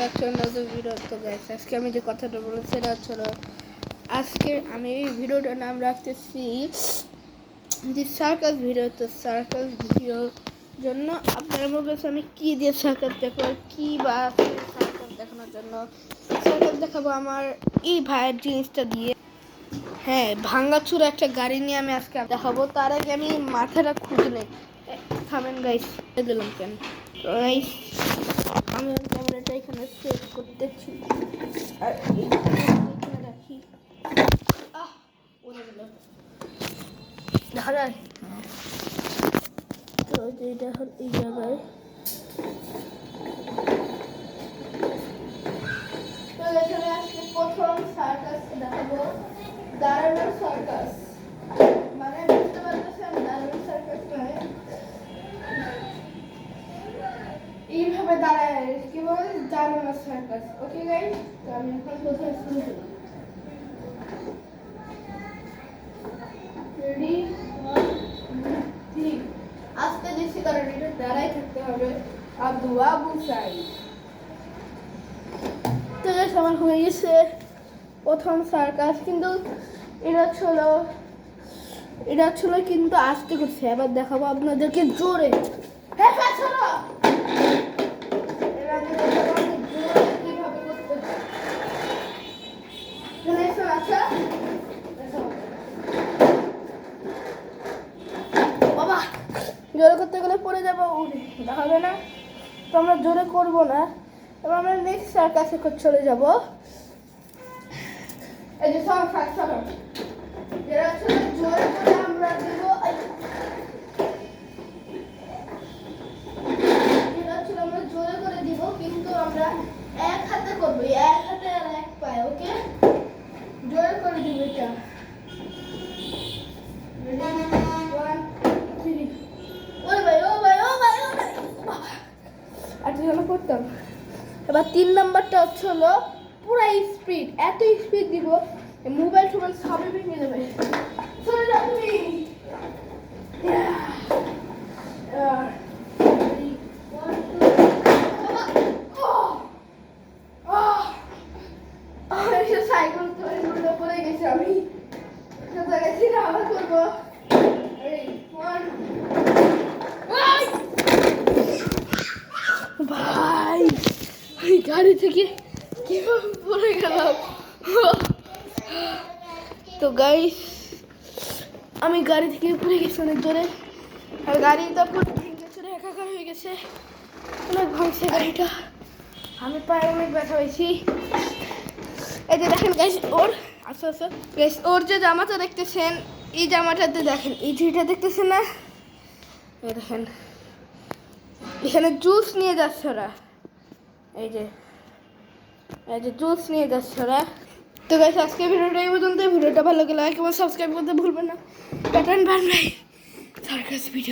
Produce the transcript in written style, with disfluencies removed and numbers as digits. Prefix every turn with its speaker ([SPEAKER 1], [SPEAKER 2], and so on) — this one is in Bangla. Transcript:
[SPEAKER 1] Back to another video. তো গাইস আজকে আমি যে কথাটা বলেছি সেটা হচ্ছে আজকে আমি এই ভিডিওটার নাম রাখতেছি যে সার্কাস ভিডিও। তো সার্কাস ভিডিওর জন্য আপনারা বলবেন আমি কী দিয়ে সার্কাস দেখাবো, কী বা সার্কাস দেখানোর জন্য সার্কাস দেখাবো আমার এই ভাইয়ের জিনিসটা দিয়ে। হ্যাঁ, ভাঙাচুরা একটা গাড়ি নিয়ে আমি আজকে দেখাবো। তার আগে আমি মাথাটা খুঁজে নেই। থামেন গাইস, দিলাম কেন গাইস, আমি ক্যামেরাটা এখানে সেট করতেছি আর এখানে রাখি। উড়ে গেল, দেখা যায়। তো এটা হল এই জায়গায়। তো এখানে আজকে প্রথম সার্কাস দেখাবো, দাঁড়ানো সার্কাস। মানে বুঝতে পারতেছেন দাঁড়ানো সার্কাস মানে এইভাবে দাঁড়ায় কি বলে দাঁড়ানো সার্কাস। ওকে গাইস, তো আমি এখন কোথায় শুরু করব। রেডি, 1 2 3। আজকে দিচ্ছি কারণ এটা দাঁড়াই থাকতে হবে। আবু সাইদ। তো গাইস আমার হয়ে গেছে প্রথম সার্কাস, কিন্তু এটা ছিল কিন্তু আস্তে করছে। এবার দেখাবো আপনাদেরকে জোরে। হ্যাঁ চলো, এবার দেখাবো জোরে কিভাবে করতে হয়। আচ্ছা বাবা, জোরে করতে গেলে পড়ে যাবো, দেখাবে না। তো আমরা জোরে করবো না। এবার আমরা নেক্সট সার্কাসে চলে যাবো। এই যে চলো যেটা ছিল জোরে করে আমরা দেবো, যেটা ছিল আমরা জোরে করে দিব, কিন্তু আমরা এক হাতে করবো, এক হাতে আর এক পায়ে। ওকে, জোরে করে দিব এটা। রেডি, 1 3। ও ভাই আর কি হলো করতাম। এবার 3 নাম্বারটা হলো পুরো স্পিড, এত স্পিড দিব মোবাইল সবই ভেঙে যাবে। চলে যাও তুমি। সাইকেল পড়ে গেছি আমি, আবার করবো। ভাই ওই গাড়ি থেকে কিভাবে পড়ে গেলাম। তো গাইস আমি গাড়ি থেকে পড়ে গেছি অনেক জোরে, আর গাড়ি তখন ভেঙে চড়ে একাকার হয়ে গেছে, অনেক ভাঙছে গাড়িটা। আমি পায়ে অনেক ব্যথা হয়েছি। এই যে দেখেন গাইস ওর আচ্ছা গাইস, ওর যে জামাটা দেখতেছেন, এই জামাটাতে দেখেন এই ঝিটা দেখতেছেন না, এই দেখেন এখানে জুস নিয়ে যাচ্ছে ওরা। এই যে জুস নিয়ে যাচ্ছে ওরা। তো গাইস আজকে ভিডিওটা এই পর্যন্ত। ভিডিওটা ভালো লাগলে লাইক এবং সাবস্ক্রাইব করতে ভুলবেন না। প্যাটার্ন বানাই সার্কাস ভিডিও।